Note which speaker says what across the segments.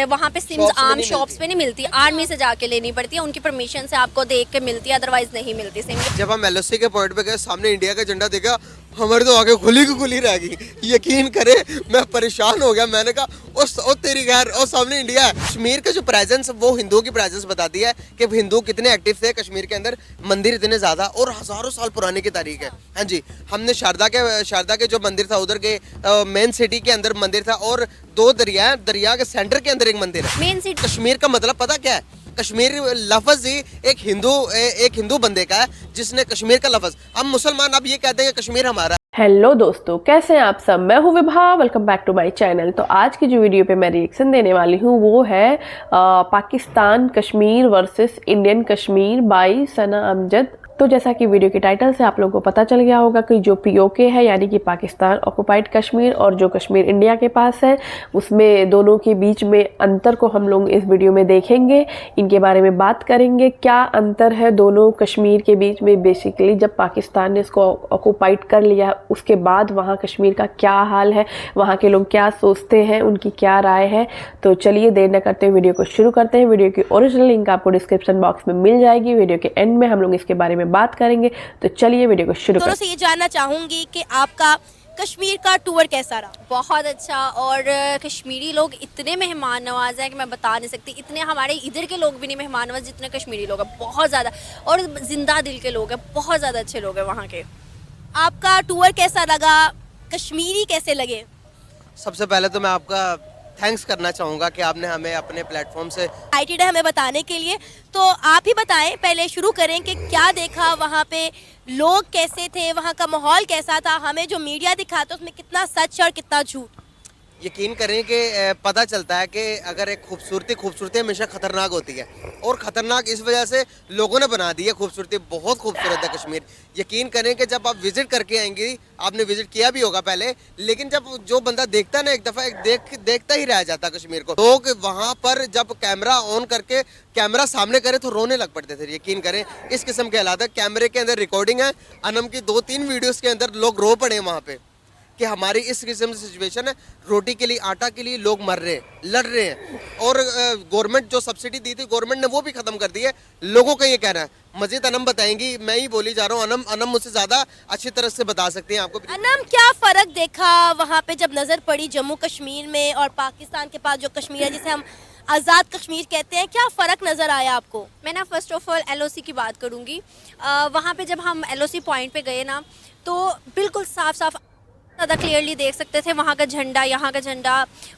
Speaker 1: वहाँ पे सिम्स आम शॉप्स पे नहीं मिलती, आर्मी से जाके लेनी पड़ती है, उनकी परमिशन से आपको देख के मिलती है, अदरवाइज नहीं मिलती सिम।
Speaker 2: जब हम एलओसी के पॉइंट पे गए, सामने इंडिया का झंडा देखा, हमारे तो आगे खुली की खुली रह गई। यकीन करे मैं परेशान हो गया। मैंने कहा ओ तेरी खैर, और सामने इंडिया है। कश्मीर का जो प्रेजेंस, वो हिंदुओं की प्रेजेंस बताती है कि हिंदू कितने एक्टिव थे कश्मीर के अंदर। मंदिर इतने ज्यादा और हजारों साल पुराने की तारीख है। हाँ जी, हमने शारदा के जो मंदिर था उधर के मेन सिटी के अंदर मंदिर था, और दो दरिया के सेंटर के अंदर एक मंदिर है।
Speaker 1: मेन सिटी
Speaker 2: कश्मीर का मतलब पता क्या है? कश्मीर लफ्ज ही एक हिंदू बंदे का है जिसने कश्मीर का लफ्ज, हम मुसलमान अब ये कहते हैं कि कश्मीर हमारा।
Speaker 3: हेलो दोस्तों, कैसे हैं आप सब? मैं हूं Vibha, welcome back to my channel. तो आज की जो वीडियो पे मैं रिएक्शन देने वाली हूं वो है Pakistan Kashmir versus Indian Kashmir by Sana Amjad. तो जैसा कि वीडियो के टाइटल से आप लोगों को पता चल गया होगा कि जो पीओके है यानी कि पाकिस्तान ऑक्युपाइड कश्मीर और जो कश्मीर इंडिया के पास है, उसमें दोनों के बीच में अंतर को हम लोग इस वीडियो में देखेंगे, इनके बारे में बात करेंगे। क्या अंतर है दोनों कश्मीर के बीच में? बेसिकली जब पाकिस्तान ने इसको ऑक्युपाइड कर लिया उसके बाद वहाँ कश्मीर का क्या हाल है, वहाँ के लोग क्या सोचते हैं, उनकी क्या राय है। तो चलिए देर न करते हुए वीडियो को शुरू करते हैं। वीडियो की ओरिजिनल लिंक आपको डिस्क्रिप्शन बॉक्स में मिल जाएगी। वीडियो के एंड में हम लोग इसके बारे में बात करेंगे। तो चलिए वीडियो को शुरू करते हैं।
Speaker 4: से ये जानना चाहूंगी कि आपका कश्मीर का टूर कैसा रहा?
Speaker 1: बहुत अच्छा, और कश्मीरी लोग इतने मेहमान नवाज हैं कि मैं बता नहीं सकती। इतने हमारे इधर के लोग भी नहीं मेहमान नवाज जितने कश्मीरी लोग हैं, बहुत ज़्यादा, और जिंदा दिल के लोग हैं, बहुत ज़्यादा अच्छे लोग हैं वहाँ के।
Speaker 4: आपका टूर कैसा लगा? कश्मीरी कैसे लगे?
Speaker 2: सबसे पहले तो मैं आपका थैंक्स करना चाहूँगा कि आपने हमें अपने प्लेटफॉर्म से
Speaker 4: एक्साइटेड है हमें बताने के लिए। तो आप ही बताएं, पहले शुरू करें कि क्या देखा वहाँ पे, लोग कैसे थे, वहाँ का माहौल कैसा था, हमें जो मीडिया दिखाता उसमें कितना सच और कितना झूठ?
Speaker 2: यकीन करें कि पता चलता है कि अगर एक खूबसूरती हमेशा खतरनाक होती है, और खतरनाक इस वजह से लोगों ने बना दी है। खूबसूरती बहुत खूबसूरत है कश्मीर। यकीन करें कि जब आप विजिट करके आएंगी, आपने विजिट किया भी होगा पहले, लेकिन जब जो बंदा देखता है ना, एक दफ़ा देखता ही रह जाता कश्मीर को। लोग वहाँ पर जब कैमरा ऑन करके कैमरा सामने करे तो रोने लग पड़ते थे। यकीन करें इस किस्म के हालात है। कैमरे के अंदर रिकॉर्डिंग है, अनम की 2-3 वीडियोज़ के अंदर लोग रो पड़े वहाँ पे कि हमारी इस किस्म की सिचुएशन है, रोटी के लिए, आटा के लिए लोग मर रहे हैं, लड़ रहे हैं, और गवर्नमेंट जो सब्सिडी दी थी गवर्नमेंट ने वो भी खत्म कर दी है। लोगों का ये कहना है। मजीद अनम बताएंगी, मैं ही बोली जा रहा हूँ। अनम मुझसे ज्यादा अच्छी तरह से बता सकती हैं आपको।
Speaker 4: अनम, क्या फर्क देखा वहाँ पे जब नजर पड़ी जम्मू कश्मीर में और पाकिस्तान के पास जो कश्मीर है जिसे हम आज़ाद कश्मीर कहते हैं, क्या फ़र्क नज़र आया आपको?
Speaker 1: मैं ना फर्स्ट ऑफ ऑल एलओसी की बात करूँगी। वहाँ पे जब हम एलओसी पॉइंट पे गए ना, तो बिल्कुल साफ साफ ज़्यादा क्लियरली देख सकते थे वहाँ का झंडा, यहाँ का झंडा।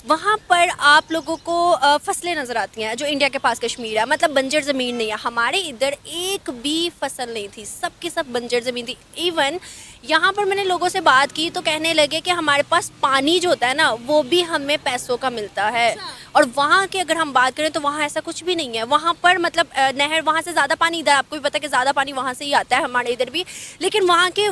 Speaker 1: वहाँ पर आप लोगों को फसलें नज़र आती हैं जो इंडिया के पास कश्मीर है, मतलब बंजर ज़मीन नहीं है। हमारे इधर एक भी फसल नहीं थी, सब की सब बंजर ज़मीन थी। इवन यहाँ पर मैंने लोगों से बात की तो कहने लगे कि हमारे पास पानी जो होता है ना, वो भी हमें पैसों का मिलता है। और वहाँ की अगर हम बात करें तो वहाँ ऐसा कुछ भी नहीं है। वहाँ पर मतलब नहर, वहाँ से ज़्यादा पानी, इधर आपको भी पता है कि ज़्यादा पानी वहाँ से ही आता है, हमारे इधर भी, लेकिन वहाँ के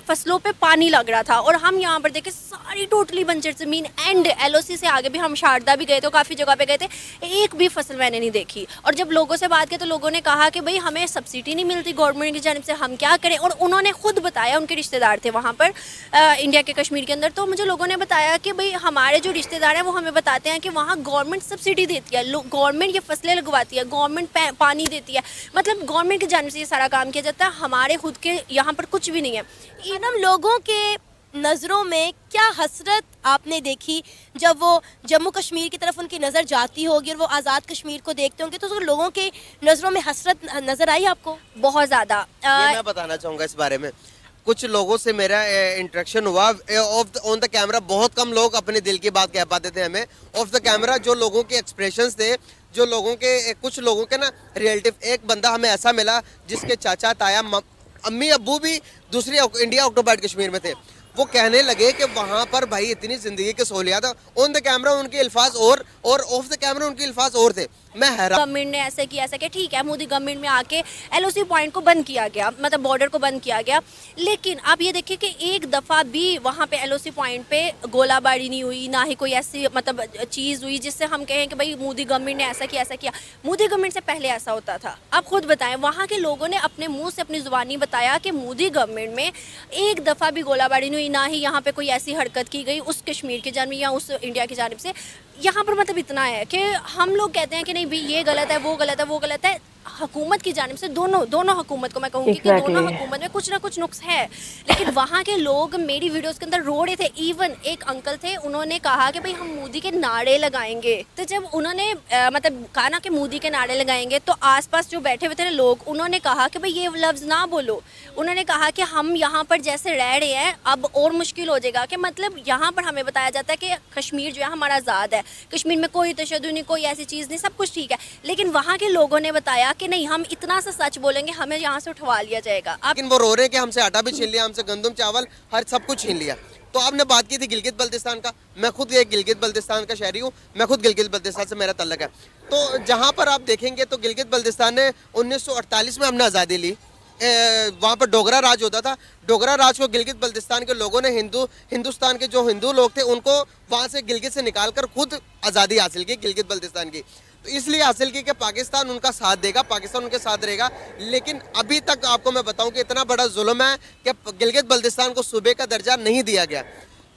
Speaker 1: फसलों पे पानी लग रहा था। और हम यहाँ पर देखे सारी टोटली बंजर ज़मीन। एंड एलओसी से आगे भी हम शारदा भी गए थे, काफ़ी जगह पे गए थे, एक भी फसल मैंने नहीं देखी। और जब लोगों से बात की तो लोगों ने कहा कि भाई हमें सब्सिडी नहीं मिलती गवर्नमेंट की जानिब से, हम क्या करें। और उन्होंने खुद बताया, उनके रिश्तेदार थे वहाँ पर इंडिया के कश्मीर के अंदर, तो मुझे लोगों ने बताया कि भाई हमारे जो रिश्तेदार हैं वो हमें बताते हैं कि वहाँ गवर्नमेंट सब्सिडी देती है, गवर्नमेंट ये फसलें लगवाती है, गवर्नमेंट पानी देती है, मतलब गवर्नमेंट की जानिब से ये सारा काम किया जाता है। हमारे खुद के यहाँ पर कुछ भी नहीं है।
Speaker 4: इनम, लोगों के नज़रों में क्या हसरत आपने देखी जब वो जम्मू कश्मीर की तरफ उनकी नज़र जाती होगी और वो आज़ाद कश्मीर को देखते होंगे, तो लोगों के नज़रों में हसरत नज़र आई आपको?
Speaker 1: बहुत ज़्यादा।
Speaker 2: मैं बताना चाहूँगा इस बारे में। कुछ लोगों से मेरा इंटरेक्शन हुआ ऑन द कैमरा। बहुत कम लोग अपने दिल की बात कह पाते थे हमें ऑफ द कैमरा। जो लोगों के एक्सप्रेशंस थे, जो लोगों के कुछ लोगों के ना रिलेटिव, एक बंदा हमें ऐसा मिला जिसके चाचा, ताया, अम्मी, अब्बू भी दूसरी इंडिया ऑक्युपाइड कश्मीर में थे। वो कहने लगे कि वहाँ पर भाई इतनी ज़िंदगी के सहूलियात, ऑन द कैमरा उनके अल्फाज और ऑफ द कैमरा उनके अल्फाज और थे। मैं हैरान।
Speaker 1: गवर्नमेंट ने ऐसा किया, ठीक है, मोदी गवर्नमेंट में आके एलओसी पॉइंट को बंद किया गया, मतलब बॉर्डर को बंद किया गया, लेकिन आप ये देखिए कि एक दफ़ा भी वहाँ पे एलओसी पॉइंट पे गोलाबारी नहीं हुई, ना ही कोई ऐसी मतलब चीज़ हुई जिससे हम कहें कि भाई मोदी गवर्नमेंट ने ऐसा किया। मोदी गवर्नमेंट से पहले ऐसा होता था। आप खुद बताएं, वहाँ के लोगों ने अपने मुंह से अपनी ज़ुबानी बताया कि मोदी गवर्नमेंट में एक दफ़ा भी गोलाबारी नहीं हुई, ना ही यहाँ पे कोई ऐसी हरकत की गई उस कश्मीर की जानिब या उस इंडिया की जानिब से। यहाँ पर मतलब इतना है कि हम लोग कहते हैं कि नहीं भाई ये गलत है, वो गलत है। हुकूमत की जानिब से दोनों हुकूमत को मैं कहूँगी कि दोनों हुकूमत में कुछ ना कुछ नुक्स है, लेकिन वहाँ के लोग मेरी वीडियोस के अंदर रो रहे थे। इवन एक अंकल थे, उन्होंने कहा कि भाई हम मोदी के नारे लगाएंगे। तो जब उन्होंने मतलब कहा ना कि मोदी के नारे लगाएंगे, तो आसपास जो बैठे हुए थे लोग, उन्होंने कहा कि भाई ये लफ्ज़ ना बोलो। उन्होंने कहा कि हम यहाँ पर जैसे रह रहे हैं अब और मुश्किल हो जाएगा, कि मतलब यहाँ पर हमें बताया जाता है कि कश्मीर जो है हमारा आज़ाद है, कश्मीर में कोई तशद्दुद नहीं, कोई ऐसी चीज़ नहीं, सब कुछ ठीक है। लेकिन वहाँ के लोगों ने बताया कि नहीं, हम इतना सा सच बोलेंगे हमें यहाँ से उठवा लिया जाएगा। आप
Speaker 2: लेकिन वो रो रहे हैं कि हमसे आटा भी छीन लिया, हमसे गंदम चावल हर सब कुछ छीन लिया। तो आपने बात की थी गिलगित बल्तिस्तान का, मैं खुद एक गिलगित बल्तिस्तान का शहरी हूँ, मैं खुद गिलगित बल्तिस्तान से मेरा तल्लक है। तो जहाँ पर आप देखेंगे तो गिलगित बल्तिस्तान ने 1948 में हमने आज़ादी ली, वहाँ पर डोगरा राज होता था। डोगरा राज को गिलगित बल्तिस्तान के लोगों ने हिंदुस्तान के जो हिंदू लोग थे उनको वहाँ से गिलगित से निकाल कर खुद आज़ादी हासिल की गिलगित बल्तिस्तान की। तो इसलिए हासिल की कि पाकिस्तान उनका साथ देगा, पाकिस्तान उनके साथ रहेगा। लेकिन अभी तक आपको मैं बताऊं कि इतना बड़ा जुल्म है कि गिलगित बल्तिस्तान को सूबे का दर्जा नहीं दिया गया।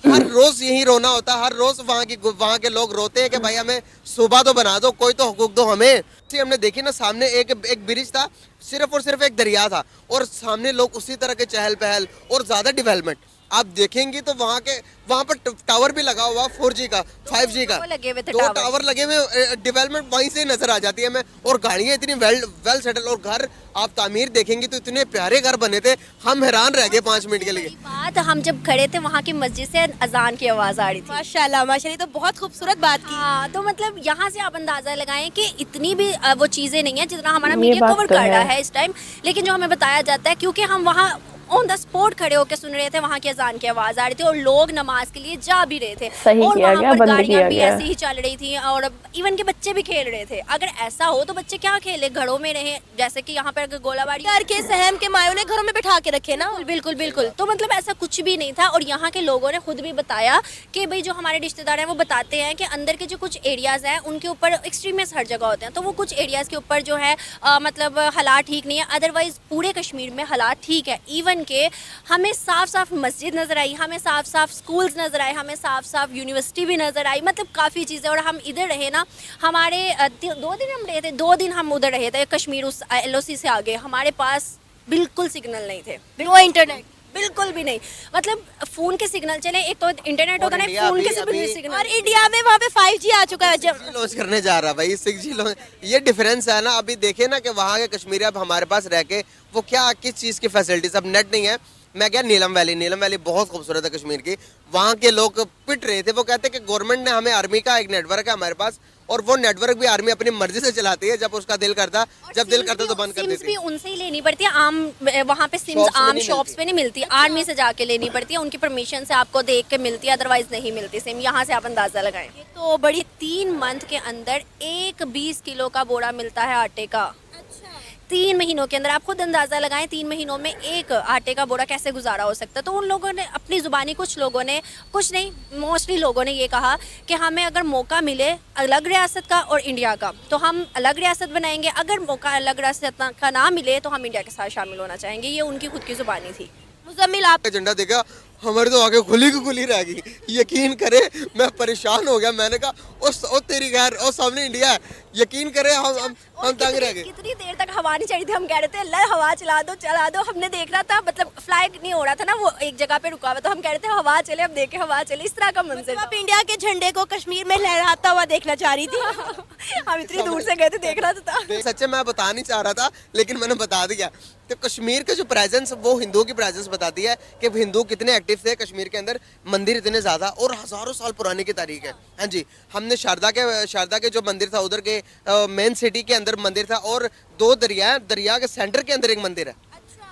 Speaker 2: हर रोज यही रोना होता है, हर रोज वहाँ के लोग रोते हैं कि भाई हमें सूबा तो बना दो, कोई तो हुकूक दो हमें। हमने देखी ना, सामने एक ब्रिज था, सिर्फ और सिर्फ एक दरिया था, और सामने लोग उसी तरह के चहल पहल और ज्यादा डेवलपमेंट आप देखेंगी तो वहाँ पर टावर भी लगा हुआ 4G का, 5G का,
Speaker 1: लगे हुए थे
Speaker 2: दो टावर लगे हुए, डेवलपमेंट वहीं से नजर आ जाती है हमें। और गाड़ियाँ इतनी वेल सेटल, और घर आप तामीर देखेंगी तो इतने प्यारे घर बने थे, हम हैरान रह गए 5 मिनट के लिए।
Speaker 1: बात हम जब खड़े थे वहाँ की मस्जिद से अजान की आवाज़ आ रही थी।
Speaker 4: माशाल्लाह माशाल्लाह, तो बहुत खूबसूरत बात की।
Speaker 1: हाँ, तो मतलब यहाँ से आप अंदाजा लगाएं कि इतनी भी वो चीज़ें नहीं है जितना हमारा
Speaker 3: ये
Speaker 1: मीडिया
Speaker 3: बात
Speaker 1: कवर
Speaker 3: तो
Speaker 1: कर रहा
Speaker 3: है।
Speaker 1: है इस टाइम। लेकिन जो हमें बताया जाता है, क्योंकि हम वहाँ ऑन द स्पॉट खड़े होकर सुन रहे थे, वहाँ की अजान की आवाज़ आ रही थी और लोग नमाज के लिए जा भी रहे थे,
Speaker 3: सही
Speaker 1: और
Speaker 3: किया
Speaker 1: वहाँ
Speaker 3: गया,
Speaker 1: पर
Speaker 3: बंद
Speaker 1: गाड़ियाँ
Speaker 3: किया
Speaker 1: भी
Speaker 3: गया।
Speaker 1: ऐसी ही चल रही थी, और इवन के बच्चे भी खेल रहे थे। अगर ऐसा हो तो बच्चे क्या खेले, घरों में रहे, जैसे कि यहाँ पर अगर गोलाबारी
Speaker 4: डर के सहम के मायों ने घरों में बिठा के रखे ना।
Speaker 1: बिल्कुल बिल्कुल। तो मतलब ऐसा कुछ भी नहीं था। और यहाँ के लोगों ने खुद भी बताया कि भाई जो हमारे रिश्तेदार हैं वो बताते हैं कि अंदर के जो कुछ एरियाज़ हैं उनके ऊपर एक्सट्रीमिस्ट हर जगह होते हैं, तो वो कुछ एरियाज़ के ऊपर जो है मतलब हालात ठीक नहीं है। अदरवाइज़ पूरे कश्मीर में हालात ठीक है। इवन के हमें साफ साफ मस्जिद नज़र आई, हमें साफ साफ स्कूल्स नज़र आए, हमें साफ साफ यूनिवर्सिटी भी नज़र आई, मतलब काफ़ी चीज़ें। और हम इधर रहे ना, हमारे 2 दिन हम रहे थे, 2 दिन हम उधर रहे थे कश्मीर, उस LOC से आगे हमारे पास बिल्कुल सिग्नल नहीं थे,
Speaker 4: नो इंटरनेट,
Speaker 1: बिल्कुल भी नहीं। मतलब फ़ोन के सिग्नल चले, एक तो इंटरनेट होता है,
Speaker 2: इंडिया
Speaker 1: फ़ोन के
Speaker 2: अभी
Speaker 1: सिग्नल।
Speaker 4: और इंडिया में वहाँ पे 5G आ चुका है। जब
Speaker 2: 6G लॉन्च करने जा रहा है भाई, 6G लॉन्च, ये डिफरेंस है ना। अभी देखे ना कि वहाँ के कश्मीरी अब हमारे पास रह के वो क्या किस चीज़ की फैसिलिटीज, अब नेट नहीं है। मैं गया नीलम वैली बहुत खूबसूरत है कश्मीर की, वहाँ के लोग पिट रहे थे, वो कहते हैं कि गवर्नमेंट ने हमें आर्मी का एक नेटवर्क है हमारे पास, और वो नेटवर्क भी आर्मी अपनी मर्जी से चलाती है, जब उसका दिल करता, जब दिल करता तो बंद कर
Speaker 1: सिम्स
Speaker 2: देती
Speaker 1: भी
Speaker 2: है।
Speaker 1: उनसे ही लेनी पड़ती है, आम वहाँ पे सिम्स
Speaker 2: शॉप्स में
Speaker 1: आम
Speaker 2: नहीं
Speaker 1: शॉप्स
Speaker 2: मिलती।
Speaker 1: पे नहीं मिलती, आर्मी से जाके लेनी पड़ती है, उनकी परमिशन से आपको देख के मिलती है, अदरवाइज नहीं मिलती सिम। यहाँ से आप अंदाज़ा लगाएं।
Speaker 4: तो बड़ी
Speaker 1: 3 मंथ के अंदर एक 20 किलो का बोरा मिलता है आटे का। 3 महीनों के अंदर आप खुद अंदाज़ा लगाएं, 3 महीनों में एक आटे का बोरा कैसे गुजारा हो सकता है। तो उन लोगों ने अपनी ज़ुबानी, कुछ लोगों ने, कुछ नहीं, मोस्टली लोगों ने ये कहा कि हमें अगर मौका मिले अलग रियासत का और इंडिया का तो हम अलग रियासत बनाएंगे, अगर मौका अलग रियासत का ना मिले तो हम इंडिया के साथ शामिल होना चाहेंगे। ये उनकी खुद की ज़ुबानी थी।
Speaker 4: मुजम्मिल, आप
Speaker 2: झंडा देखा, हमारे तो आगे खुली की खुली रह गई, यकीन करे मैं परेशान हो गया। मैंने कहा ओ तेरी खैर, ओ सामने इंडिया है, यकीन करे हम तंग रह गए।
Speaker 1: कितनी देर तक हवा नहीं चढ़ी थी, हम कह रहे थे अल्लाह हवा चला दो। हमने देख रहा था, मतलब फ्लाइट नहीं हो रहा था ना, वो एक जगह पे रुका हुआ, तो हम कह रहे थे हवा चले, अब देखे हवा चले, इस तरह का मंजर।
Speaker 4: आप इंडिया के झंडे को कश्मीर में लहराता हुआ देखना चाह रही थी।
Speaker 1: हम इतनी दूर से गए थे, देख रहा था।
Speaker 2: सच्चे मैं बता नहीं चाह रहा था, लेकिन मैंने बता दिया। तो कश्मीर का जो प्रेजेंस, वो हिंदुओं की प्रेजेंस बताती है कि हिंदू कितने एक्टिव थे कश्मीर के अंदर। मंदिर इतने ज़्यादा और हज़ारों साल पुराने की तारीख है। हाँ जी, हमने शारदा के जो मंदिर था उधर के मेन सिटी के अंदर मंदिर था, और 2 दरिया के सेंटर के अंदर एक मंदिर है,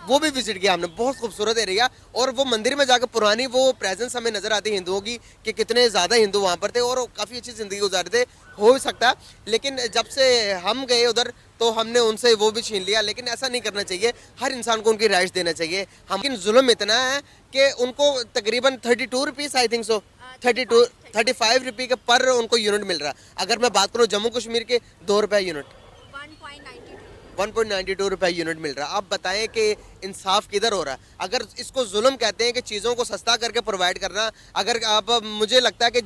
Speaker 2: वो भी विजिट किया हमने। बहुत खूबसूरत एरिया, और वो मंदिर में जाकर पुरानी वो प्रेजेंस हमें नजर आती है हिंदुओं की, कि कितने ज़्यादा हिंदू वहाँ पर थे और काफ़ी अच्छी ज़िंदगी गुजारते थे। हो सकता है, लेकिन जब से हम गए उधर तो हमने उनसे वो भी छीन लिया। लेकिन ऐसा नहीं करना चाहिए, हर इंसान को उनकी राइट्स देना चाहिए। हम लेकिन जुल्म इतना है कि उनको तकरीबन 32 रुपीज़ आई थिंक सो 35 रुपये के पर उनको यूनिट मिल रहा है। अगर मैं बात करूँ जम्मू कश्मीर के 2 रुपये यूनिट, 1.92 रुपये यूनिट मिल रहा है। आप बताएं कि इंसाफ किधर हो रहा है? अगर इसको जुल्म कहते हैं कि चीज़ों को सस्ता करके प्रोवाइड करना, अगर आप मुझे लगता है कि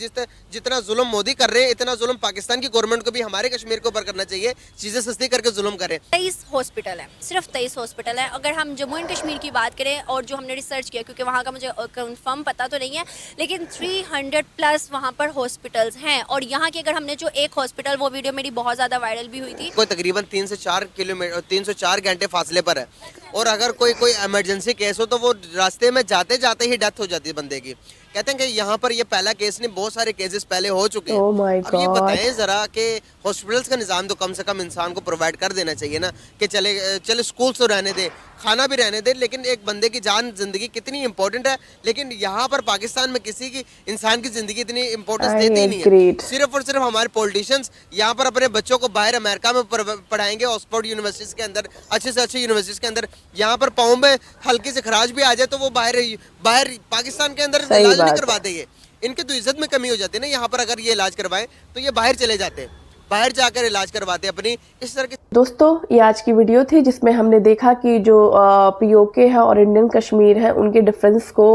Speaker 2: जितना जुल्म मोदी कर रहे हैं इतना जुल्म पाकिस्तान की गवर्नमेंट को भी हमारे कश्मीर के ऊपर करना चाहिए, चीज़ें सस्ती करके जुल्म करें।
Speaker 1: 23 हॉस्पिटल है, सिर्फ 23 हॉस्पिटल है। अगर हम जम्मू एंड कश्मीर की बात करें और जो हमने रिसर्च किया, क्योंकि वहाँ का मुझे कंफर्म पता तो नहीं है, लेकिन 300 प्लस वहाँ पर हॉस्पिटल्स हैं। और यहाँ की अगर हमने जो एक हॉस्पिटल, वो वीडियो मेरी बहुत ज़्यादा वायरल भी हुई थी,
Speaker 2: कोई तकरीबन 3 से 4 किलोमीटर 3 से 4 घंटे फासले पर है। और अगर कोई इमरजेंसी केस हो तो वो रास्ते में जाते जाते ही डेथ हो जाती है बंदे की। कहते हैं कि यहाँ पर ये पहला केस नहीं, बहुत सारे केसेस पहले हो चुके हैं।
Speaker 3: Oh my
Speaker 2: अब ये
Speaker 3: God.
Speaker 2: बताएं जरा कि हॉस्पिटल्स का निज़ाम तो कम से कम इंसान को प्रोवाइड कर देना चाहिए ना, कि चले स्कूल तो रहने दे, खाना भी रहने दे, लेकिन एक बंदे की जान जिंदगी कितनी इंपॉर्टेंट है। लेकिन यहाँ पर पाकिस्तान में किसी की इंसान की जिंदगी इतनी इंपॉर्टेंस
Speaker 3: I
Speaker 2: देती ही नहीं है।
Speaker 3: agreed.
Speaker 2: सिर्फ और सिर्फ हमारे पॉलिटिशियंस यहाँ पर अपने बच्चों को बाहर अमेरिका में पढ़ाएंगे, ऑक्सफोर्ड यूनिवर्सिटीज के अंदर, अच्छे से अच्छी यूनिवर्सिटीज के अंदर। यहाँ पर पाँव में हल्की से खराश भी आ जाए तो वो बाहर पाकिस्तान के अंदर
Speaker 3: सही
Speaker 2: इलाज नहीं
Speaker 3: बात
Speaker 2: करवाते। ये इनके तो इज्जत में कमी हो जाती है ना। यहाँ पर अगर ये इलाज करवाएं तो ये बाहर चले जाते हैं, बाहर जाकर इलाज करवाते हैं अपनी। इस तरह के
Speaker 3: दोस्तों, ये आज की वीडियो थी जिसमें हमने देखा कि जो पीओके है और इंडियन कश्मीर है, उनके डिफरेंस को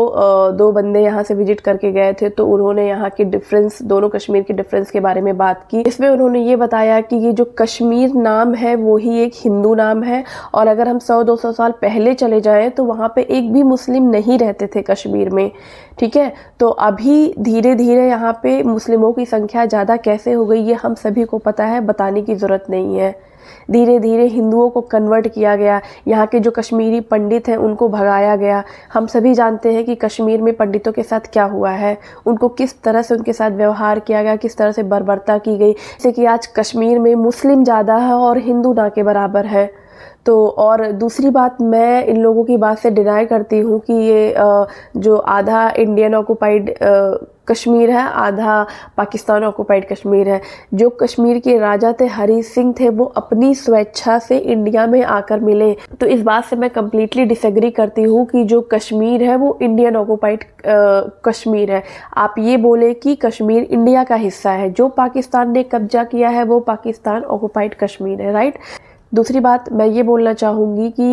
Speaker 3: दो बंदे यहाँ से विजिट करके गए थे, तो उन्होंने यहाँ के डिफरेंस, दोनों कश्मीर के डिफरेंस के बारे में बात की। इसमें उन्होंने ये बताया कि ये जो कश्मीर नाम है वो ही एक हिंदू नाम है, और अगर हम 100-200 साल पहले चले जाएं तो वहाँ पे एक भी मुस्लिम नहीं रहते थे कश्मीर में, ठीक है। तो अभी धीरे धीरे यहाँ पे मुस्लिमों की संख्या ज़्यादा कैसे हो गई, ये हम सभी को पता है, बताने की ज़रूरत नहीं है। धीरे धीरे हिंदुओं को कन्वर्ट किया गया, यहाँ के जो कश्मीरी पंडित हैं उनको भगाया गया। हम सभी जानते हैं कि कश्मीर में पंडितों के साथ क्या हुआ है, उनको किस तरह से उनके साथ व्यवहार किया गया, किस तरह से बर्बरता की गई, जैसे कि आज कश्मीर में मुस्लिम ज़्यादा है और हिंदू ना के बराबर है। तो और दूसरी बात, मैं इन लोगों की बात से डिनाई करती हूँ कि ये जो आधा इंडियन ऑक्युपाइड कश्मीर है, आधा पाकिस्तान ऑक्युपाइड कश्मीर है। जो कश्मीर के राजा थे हरी सिंह थे, वो अपनी स्वेच्छा से इंडिया में आकर मिले। तो इस बात से मैं कम्प्लीटली डिसएग्री करती हूँ कि जो कश्मीर है वो इंडियन ऑक्युपाइड कश्मीर है। आप ये बोले कि कश्मीर इंडिया का हिस्सा है, जो पाकिस्तान ने कब्जा किया है वो पाकिस्तान ऑक्युपाइड कश्मीर है, राइट। दूसरी बात मैं ये बोलना चाहूँगी कि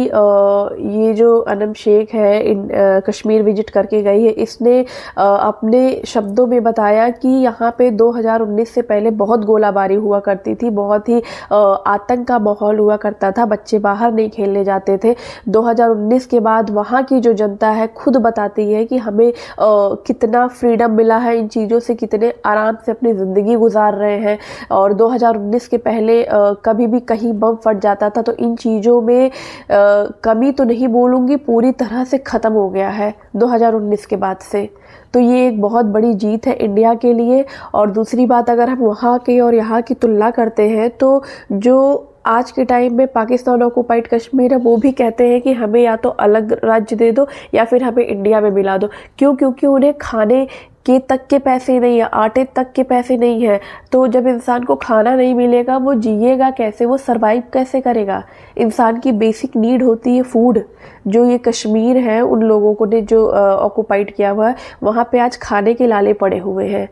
Speaker 3: ये जो अनम शेख है कश्मीर विजिट करके गई है, इसने अपने शब्दों में बताया कि यहाँ पे 2019 से पहले बहुत गोलाबारी हुआ करती थी, बहुत ही आतंक का माहौल हुआ करता था, बच्चे बाहर नहीं खेलने जाते थे। 2019 के बाद वहाँ की जो जनता है खुद बताती है कि हमें कितना फ्रीडम मिला है, इन चीज़ों से कितने आराम से अपनी ज़िंदगी गुजार रहे हैं। और 2019 के पहले कभी भी कहीं बम फट जाता था, तो इन चीज़ों में कमी तो नहीं बोलूँगी, पूरी तरह से ख़त्म हो गया है 2019 के बाद से। तो ये एक बहुत बड़ी जीत है इंडिया के लिए। और दूसरी बात, अगर हम वहाँ के और यहाँ की तुलना करते हैं तो जो आज के टाइम में पाकिस्तान ऑक्युपाइड कश्मीर है, वो भी कहते हैं कि हमें या तो अलग राज्य दे दो या फिर हमें इंडिया में मिला दो। क्यों? क्योंकि उन्हें खाने के तक के पैसे नहीं है, आटे तक के पैसे नहीं है। तो जब इंसान को खाना नहीं मिलेगा, वो जिएगा कैसे, वो सरवाइव कैसे करेगा? इंसान की बेसिक नीड होती है फूड। जो ये कश्मीर है, उन लोगों को ने जो ऑक्युपाइड किया हुआ है, वहाँ पे आज खाने के लाले पड़े हुए हैं।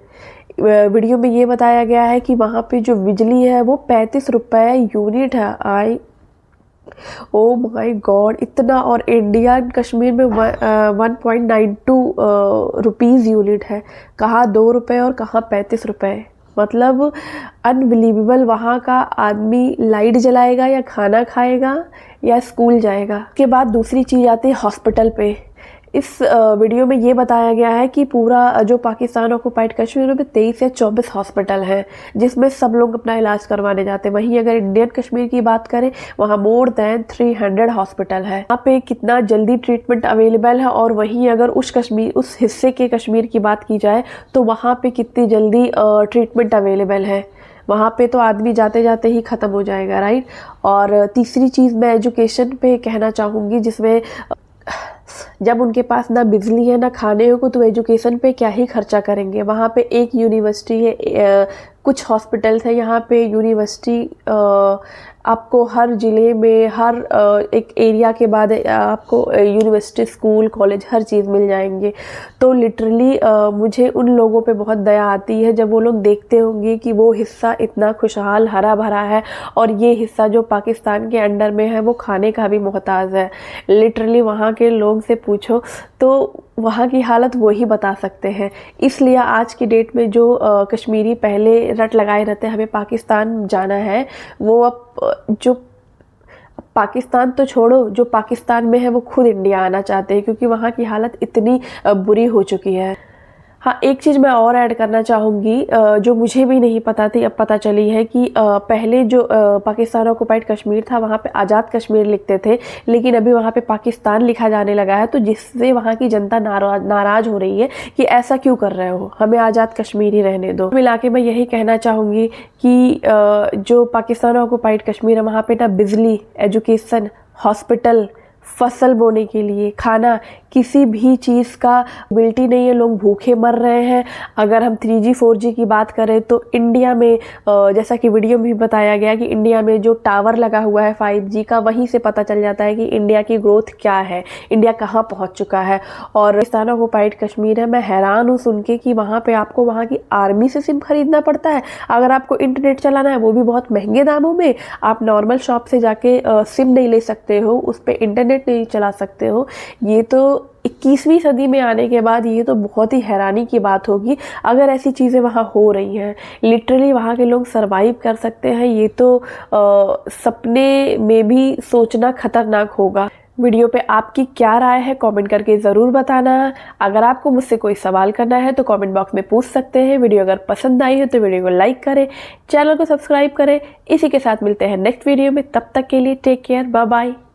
Speaker 3: वीडियो में ये बताया गया है कि वहाँ पे जो बिजली है वो 35 रुपये यूनिट है। ओ माय गॉड, इतना! और इंडिया कश्मीर में 1.92 रुपीज़ यूनिट है। कहाँ 2 रुपये और कहाँ 35 रुपये, मतलब अनबिलीवेबल। वहाँ का आदमी लाइट जलाएगा या खाना खाएगा या स्कूल जाएगा। के बाद दूसरी चीज़ आती है हॉस्पिटल पे। इस वीडियो में ये बताया गया है कि पूरा जो पाकिस्तान ऑक्युपाइड कश्मीर में 23 या 24 हॉस्पिटल हैं, जिसमें सब लोग अपना इलाज करवाने जाते हैं। वहीं अगर इंडियन कश्मीर की बात करें, वहाँ मोर देन 300 हॉस्पिटल है। वहाँ पे कितना जल्दी ट्रीटमेंट अवेलेबल है। और वहीं अगर उस हिस्से के कश्मीर की बात की जाए तो वहाँ पे कितनी जल्दी ट्रीटमेंट अवेलेबल है। वहाँ पे तो आदमी जाते जाते ही ख़त्म हो जाएगा, राइट। और तीसरी चीज़ मैं एजुकेशन पे कहना चाहूँगी, जिसमें जब उनके पास ना बिजली है ना खाने हो, तो एजुकेशन पे क्या ही खर्चा करेंगे। वहाँ पे एक यूनिवर्सिटी है, कुछ हॉस्पिटल्स हैं यहाँ पे, यूनिवर्सिटी, आपको हर ज़िले में हर एक एरिया के बाद आपको यूनिवर्सिटी, स्कूल, कॉलेज हर चीज़ मिल जाएंगे। तो लिटरली मुझे उन लोगों पे बहुत दया आती है जब वो लोग देखते होंगे कि वो हिस्सा इतना खुशहाल हरा भरा है और ये हिस्सा जो पाकिस्तान के अंडर में है वो खाने का भी मोहताज है। लिटरली वहाँ के लोग से पूछो तो वहाँ की हालत वो ही बता सकते हैं। इसलिए आज की डेट में जो कश्मीरी पहले रट लगाए रहते हैं हमें पाकिस्तान जाना है, वो अब जो पाकिस्तान तो छोड़ो, जो पाकिस्तान में है वो खुद इंडिया आना चाहते हैं क्योंकि वहाँ की हालत इतनी बुरी हो चुकी है। हाँ, एक चीज़ मैं और ऐड करना चाहूँगी जो मुझे भी नहीं पता थी, अब पता चली है कि पहले जो पाकिस्तान ऑक्युपाइड कश्मीर था वहाँ पे आज़ाद कश्मीर लिखते थे, लेकिन अभी वहाँ पे पाकिस्तान लिखा जाने लगा है, तो जिससे वहाँ की जनता नाराज़ हो रही है कि ऐसा क्यों कर रहे हो, हमें आज़ाद कश्मीर ही रहने दो। मिला के मैं यही कहना चाहूँगी कि जो पाकिस्तान ऑक्युपाइड कश्मीर है वहाँ पर ना बिजली, एजुकेशन, हॉस्पिटल, फसल बोने के लिए, खाना, किसी भी चीज़ का एबिलिटी नहीं है, लोग भूखे मर रहे हैं। अगर हम 3G 4G की बात करें तो इंडिया में जैसा कि वीडियो में भी बताया गया कि इंडिया में जो टावर लगा हुआ है 5G का, वहीं से पता चल जाता है कि इंडिया की ग्रोथ क्या है, इंडिया कहाँ पहुँच चुका है। और पाकिस्तान ऑक्युपाइड कश्मीर है, मैं हैरान हूँ सुन के कि वहाँ पर आपको वहाँ की आर्मी से सिम खरीदना पड़ता है। अगर आपको इंटरनेट चलाना है वो भी बहुत महंगे दामों में, आप नॉर्मल शॉप से जाके सिम नहीं ले सकते हो, उस पर इंटरनेट नहीं चला सकते हो। ये तो 21वीं सदी में आने के बाद ये तो बहुत ही हैरानी की बात होगी अगर ऐसी चीज़ें वहाँ हो रही हैं। लिटरली वहाँ के लोग सरवाइव कर सकते हैं, ये तो सपने में भी सोचना खतरनाक होगा। वीडियो पे आपकी क्या राय है कमेंट करके ज़रूर बताना। अगर आपको मुझसे कोई सवाल करना है तो कमेंट बॉक्स में पूछ सकते हैं। वीडियो अगर पसंद आई हो तो वीडियो को लाइक करें, चैनल को सब्सक्राइब करें। इसी के साथ मिलते हैं नेक्स्ट वीडियो में, तब तक के लिए टेक केयर, बाय बाय।